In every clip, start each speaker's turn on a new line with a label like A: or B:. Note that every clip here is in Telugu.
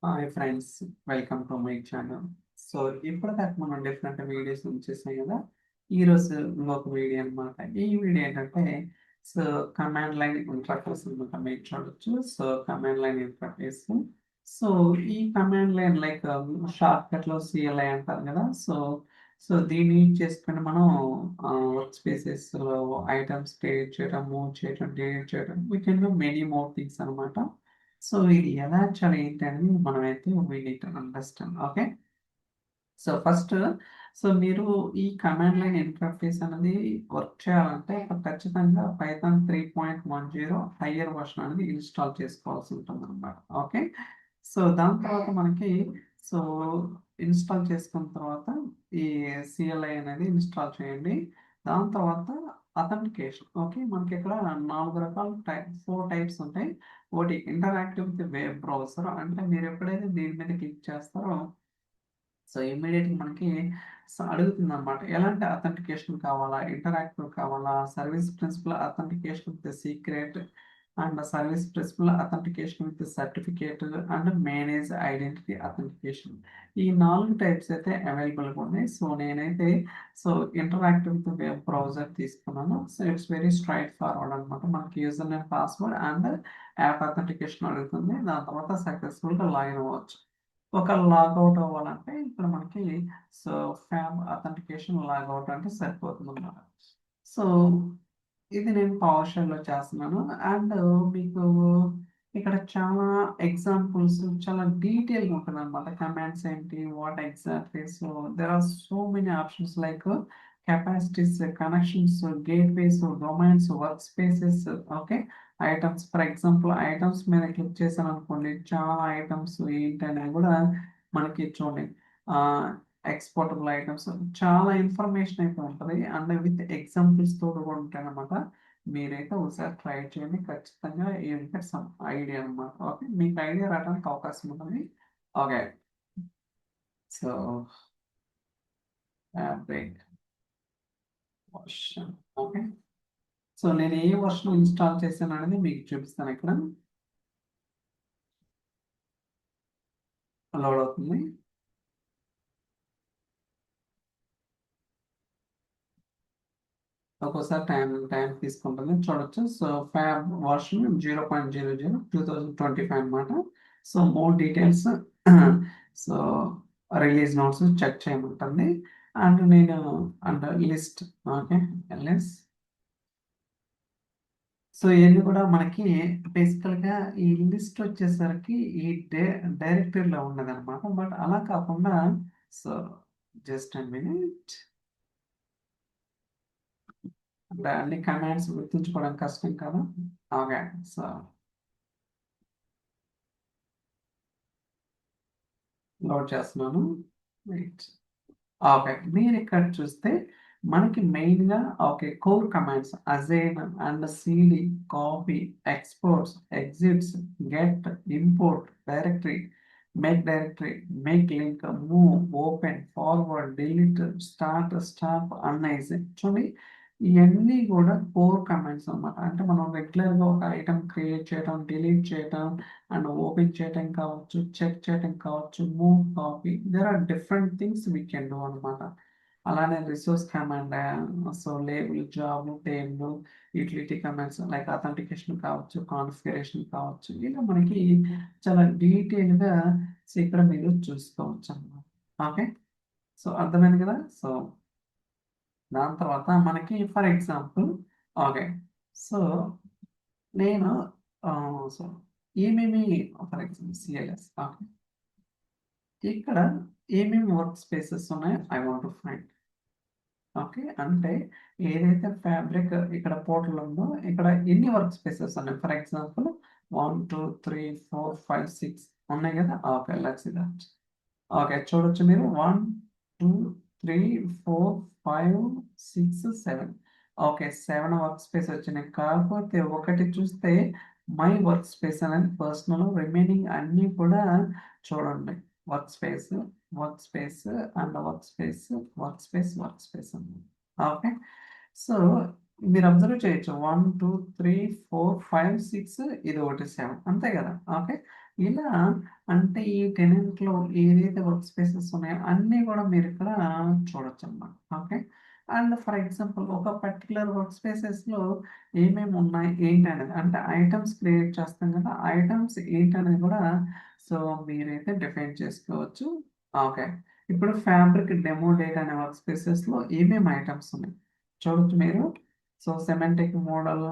A: Hi friends, welcome to my channel. So ఇప్పటిదాకా మనం డిఫరెంట్ వీడియోస్ చేసాం కదా. ఈరోజు ఇంకొక వీడియో అన్నమాట. ఈ వీడియో ఏంటంటే సో కమాండ్ లైన్ ఇంటర్ఫేస్ అనమాట. మీరు చూడొచ్చు. So command line interface. So ఈ command line like shortcut లో సిఎల్ఐ అంటారు కదా. సో దీన్ని యూజ్ చేసుకుని మనం వర్క్ స్పేసెస్ లో ఐటమ్స్ క్రియేట్ చేయడం, మూవ్ చేయడం, డిలీట్ చేయడం, we can do many more things అనమాట. సో ఇది ఎలా యాక్చువల్ ఏంటని మనమైతే we need to understand. Okay. So first మీరు ఈ కమాండ్ లైన్ ఇంటర్ఫేస్ అనేది వర్క్ చేయాలంటే ఖచ్చితంగా పైథాన్ 3.10 హయ్యర్ వర్షన్ అనేది ఇన్స్టాల్ చేసుకోవాల్సి ఉంటుంది అనమాట. ఓకే. సో దాని తర్వాత మనకి సో ఇన్స్టాల్ చేసుకున్న తర్వాత ఈ సిఎల్ఐ అనేది ఇన్స్టాల్ చేయండి. దాని తర్వాత అథెంటికేషన్. ఓకే, మనకి ఇక్కడ 4 టైప్స్ ఉంటాయి. ఒకటి ఇంటరాక్టివ్ విత్ వెబ్ బ్రౌజర్, అంటే మీరు ఎప్పుడైతే దీని మీద క్లిక్ చేస్తారో సో ఇమ్మీడియట్గా మనకి అడుగుతుంది అనమాట. ఎలాంటి అథెంటికేషన్ కావాలా, ఇంటరాక్టివ్ కావాలా, service principal authentication with secret and service principal authentication with certificate and manage identity authentication. ఈ 4 టైప్స్ అయితే అవైలబుల్గా ఉన్నాయి. సో నేనైతే so interactive with web browser తీసుకున్నాను. So it's very straightforward అనమాట. మనకి user name, password and app authentication అడుగుతుంది. దాని తర్వాత సక్సెస్ఫుల్గా లాగిన్ అవ్వచ్చు. ఒక లాగౌట్ అవ్వాలంటే ఇక్కడ మనకి సో ఫ్యామ్ అథెంటికేషన్ లాగౌట్ అంటే సరిపోతుంది అన్నమాట. సో ఇది నేను పవర్ షెల్లో చేస్తున్నాను. అండ్ మీకు ఇక్కడ చాలా ఎగ్జాంపుల్స్, చాలా డీటెయిల్గా ఉంటుంది అనమాట. కమాండ్స్ ఏంటి, what exactly. So there are so many options like capacities, connections, gateways, domains, workspaces. Okay. Items, for example items మీద క్లిక్ చేశాను అనుకోండి, చాలా ఐటమ్స్ ఏంటి అనేది కూడా మనకి చూడండి. ఎక్స్పోర్టబుల్ ఐటమ్స్, చాలా ఇన్ఫర్మేషన్ అయితే ఉంటుంది. అండ్ విత్ ఎగ్జాంపుల్స్ తోటి కూడా ఉంటాయి అనమాట. మీరైతే ఒకసారి ట్రై చేయండి, ఖచ్చితంగా ఏంటంటే సమ్ ఐడియా అనమాట. ఓకే, మీకు ఐడియా రావడానికి అవకాశం ఉంటుంది. Okay. So fabric version. Okay. So నేను ఏ వర్షన్ ఇన్స్టాల్ చేశాను అనేది మీకు చూపిస్తాను. ఇక్కడ లోడ్ అవుతుంది. ఒక్కోసారి టైం తీసుకుంటుంది, చూడొచ్చు. సో ఫ్యాబ్ వర్షన్ 0.00 2025 అనమాట. So more details so release notes check చేయమంటుంది. అండ్ నేను and list. Okay. LS. So ఇవన్నీ కూడా మనకి బేసికల్గా ఈ లిస్ట్ వచ్చేసరికి ఈ డైరెక్టరీలో ఉన్నది అనమాట. బట్ అలా కాకుండా సో జస్ట్ అ మినిట్. అంటే అన్ని కమాండ్స్ గుర్తుంచుకోవడం కష్టం కదా. ఓకే. సో లోడ్ చేస్తున్నాను. వెయిట్. ఓకే, మీరు ఇక్కడ చూస్తే మనకి మెయిన్గా okay core commands assign and CD, copy, exports, exits, get, import, directory, make link, move, open, forward, delete, start, stop, unassign. చూడండి, ఇవన్నీ కూడా కోర్ కమాండ్స్ అన్నమాట. అంటే మనం రెగ్యులర్గా ఒక ఐటమ్ క్రియేట్ చేయడం, డిలీట్ చేయడం అండ్ ఓపెన్ చేయడం కావచ్చు, చెక్ చేయడం కావచ్చు, move, copy, there are different things we can do అనమాట. అలానే resource command, so label, job, table, utility commands like authentication కావచ్చు, కాన్ఫిగరేషన్ కావచ్చు, ఇలా మనకి చాలా డీటెయిల్గా ఇక్కడ మీరు చూసుకోవచ్చు అన్నమాట. ఓకే. సో అర్థమైంది కదా. సో దాని తర్వాత మనకి ఫర్ ఎగ్జాంపుల్ ఓకే. సో నేను సో ఏమేమి ఫర్ ఎగ్జాంపుల్ సిఎల్ఎస్. ఓకే. ఇక్కడ ఏమేమి వర్క్ స్పేసెస్ ఉన్నాయో I want to find. Okay. అంటే ఏదైతే ఫ్యాబ్రిక్ ఇక్కడ పోర్టల్ ఉందో ఇక్కడ ఎన్ని వర్క్ స్పేసెస్ ఉన్నాయి. ఫర్ ఎగ్జాంపుల్ 1 2 3 4 5 6 ఉన్నాయి కదా. Okay, let's that. ఓకే, చూడొచ్చు మీరు 1 2 3 4 5 6 7. ఓకే, 7 వర్క్ స్పేస్ వచ్చినాయి. కాకపోతే ఒకటి చూస్తే మై వర్క్ స్పేస్ అనేది పర్సనల్, రిమైనింగ్ అన్నీ కూడా చూడండి. Work space, work space and work space, work space అన్నమాట. ఓకే. సో మీరు అబ్జర్వ్ చేయొచ్చు 1 2 3 4 5 6, ఇది ఒకటి 7, అంతే కదా. ఓకే. ఇలా అంటే ఈ టెనెంట్‌లో ఏదైతే వర్క్ స్పేసెస్ ఉన్నాయో అన్నీ గూడా మీరిక్కడ చూడొచ్చనమాట. ఓకే. అండ్ ఫర్ ఎగ్జాంపుల్ ఒక పర్టిక్యులర్ వర్క్ స్పేసెస్‌లో ఏమేమున్నాయి ఏంటనేది అంటే ఐటెమ్స్ క్రియేట్ చేస్తాం గదా! ఐటెమ్స్ ఏంటనేది గూడా సో మీరైతే డిఫైన్ చేసుకోవచ్చు. ఓకే. ఇప్పుడు ఫ్యాబ్రిక్ డెమో డేటా అనే వర్క్ స్పేసెస్‌లో ఏమేమి ఐటెమ్స్ ఉన్నాయి చూడొచ్చు మీరు. సో సెమాంటిక్ మోడల్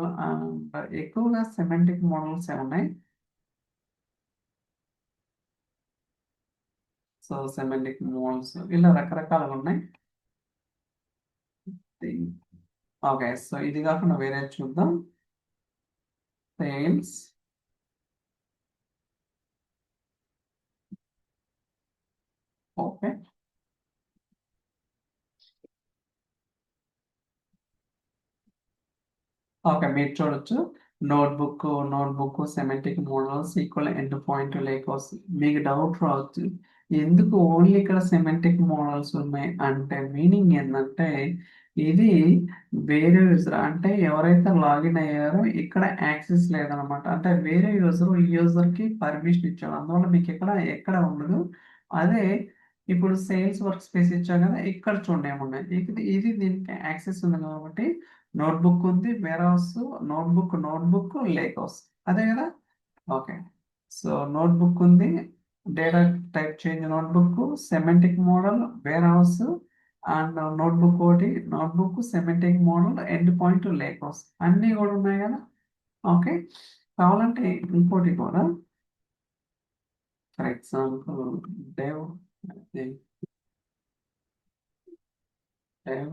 A: ఎక్కువగా సెమాంటిక్ మోడల్సే ఉన్నాయి. సో సెమాంటిక్ మోడల్స్ ఇలా రకరకాలుగున్నాయి. ఓకే. సో ఇది గాకుండా వేరేది చూద్దాం. సేల్స్. ఓకే. ఓకే. మీరు చూడొచ్చు. Notebook, semantic models equal end point lakehouse. మీకు డౌట్ రావచ్చు. ఎందుకు ఓన్లీ ఇక్కడ సెమాంటిక్ మోడల్స్ ఉన్నాయి అంటే మీనింగ్ ఏందంటే, ఇది వేరే యూజర్ అంటే ఎవరైతే లాగిన్ అయ్యారో ఇక్కడ యాక్సెస్ లేదనమాట. అంటే వేరే యూజర్ ఈ యూజర్‌కి పర్మిషన్ ఇచ్చాడు. అందువల్ల మీకిక్కడ ఎక్కడ ఉండదు. అదే ఇప్పుడు సేల్స్ వర్క్ స్పేస్ ఇచ్చా గదా! ఇక్కడ చూడండి ఏమున్నాయి. ఇది దీనికి యాక్సెస్ ఉంది కాబట్టి నోట్‌బుక్ ఉంది. Warehouse notebook, lakehouse. అదే గదా! ఓకే. సో, నోట్‌బుక్ ఉంది. Data type change notebook, semantic model, warehouse and notebook ఒకటి. Notebook, semantic model, end point, lakehouse అన్నీ గూడా ఉన్నాయి గదా! ఓకే. కావాలంటే ఇంకోటి కూడా ఫర్ ఎగ్జాంపుల్ డెవ్ అది డెవ్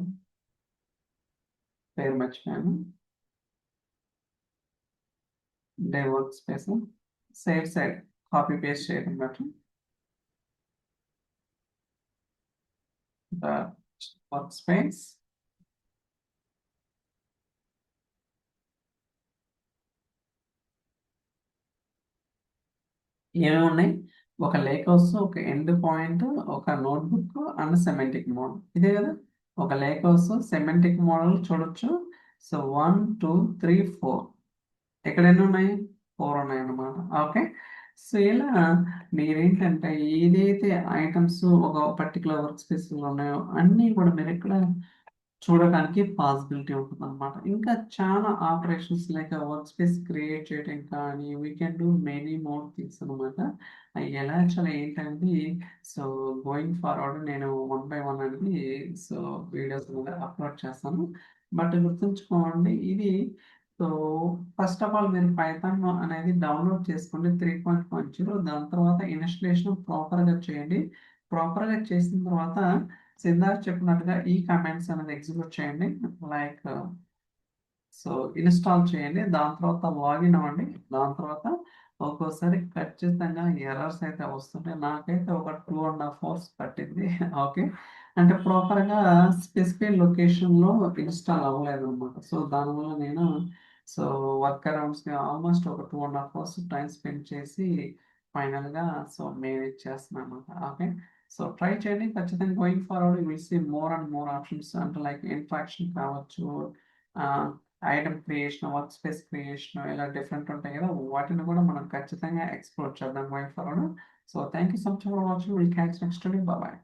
A: పేరు మర్చిపోయాను. Dev workspace side copy paste చేయడం బెటర్. The workspace. ఏమేమున్నాయి? ఒక లేక్ హౌస్, ఒక ఎండ్ పాయింట్, ఒక నోట్‌బుక్ అండ్ సెమాంటిక్ మోడల్. ఇదే గదా! ఒక లేక్ హౌస్, సెమాంటిక్ మోడల్ చూడొచ్చు. సో, 1, 2, 3, 4 ఇక్కడ ఎన్నున్నాయి? 4 ఉన్నాయన్నమాట. ఓకే. సో, ఇలా మీరేంటంటే ఏదైతే ఐటెమ్స్ ఒక పర్టిక్యులర్ వర్క్ స్పేస్‌లో ఉన్నాయో అన్నీ కూడా మీరిక్కడ చూడటానికి పాసిబిలిటీ ఉంటుందన్నమాట. ఇంకా చాలా operations like work space create చేయడం కానీ, we can do many more things అనమాట. అయి ఎలా యాక్చువల్‌గా ఏంటంటే, సో గోయింగ్ ఫార్వర్డ్ నేను వన్ బై వన్ అనేది సో వీడియోస్ అనేది అప్‌లోడ్ చేస్తాను. బట్ గుర్తుంచుకోండి ఇది సో ఫస్ట్ ఆఫ్ ఆల్ మీరు పైథాన్ అనేది డౌన్‌లోడ్ చేసుకోండి 3.10 దాని తర్వాత ఇన్‌స్టాలేషన్ ప్రాపర్‌గా చేయండి. ప్రాపర్‌గా చేసిన తర్వాత సిద్ధార్థ్ చెప్పినట్టుగా ఈ కమాండ్స్ అనేది ఎగ్జిక్యూట్ చేయండి. లైక్ సో, ఇన్‌స్టాల్ చేయండి. దాని తర్వాత లాగిన్ అవ్వండి. దాని తర్వాత ఒక్కోసారి ఖచ్చితంగా ఎర్రర్స్ అయితే వస్తుంటాయి. నాకైతే ఒక 2 ½ అవర్స్ పట్టింది. ఓకే. అంటే ప్రాపర్‌గా స్పెసిఫై లొకేషన్‌లో ఇన్‌స్టాల్ అవ్వలేదన్నమాట. సో, దానివల్ల నేను సో, వర్క్ అరౌండ్స్‌గా ఆల్‌మోస్ట్ ఒక 2 ½ అవర్స్ టైమ్ స్పెండ్ చేసి ఫైనల్‌గా సో, మెయిల్ ఇచ్చేస్తున్నానన్నమాట. ఓకే. సో, ట్రై చేయండి. ఖచ్చితంగా going forward you will see more and more options అంటే లైక్ ఇన్‌ఫాక్షన్ కావచ్చు. Ah item creation, workspace creation ఇలా డిఫరెంట్ ఉంటాయి కదా! వాటిని కూడా మనం ఖచ్చితంగా ఎక్స్‌ప్లోర్ చేద్దాం going forward. So, thank you so much for watching. Will catch next video. Bye.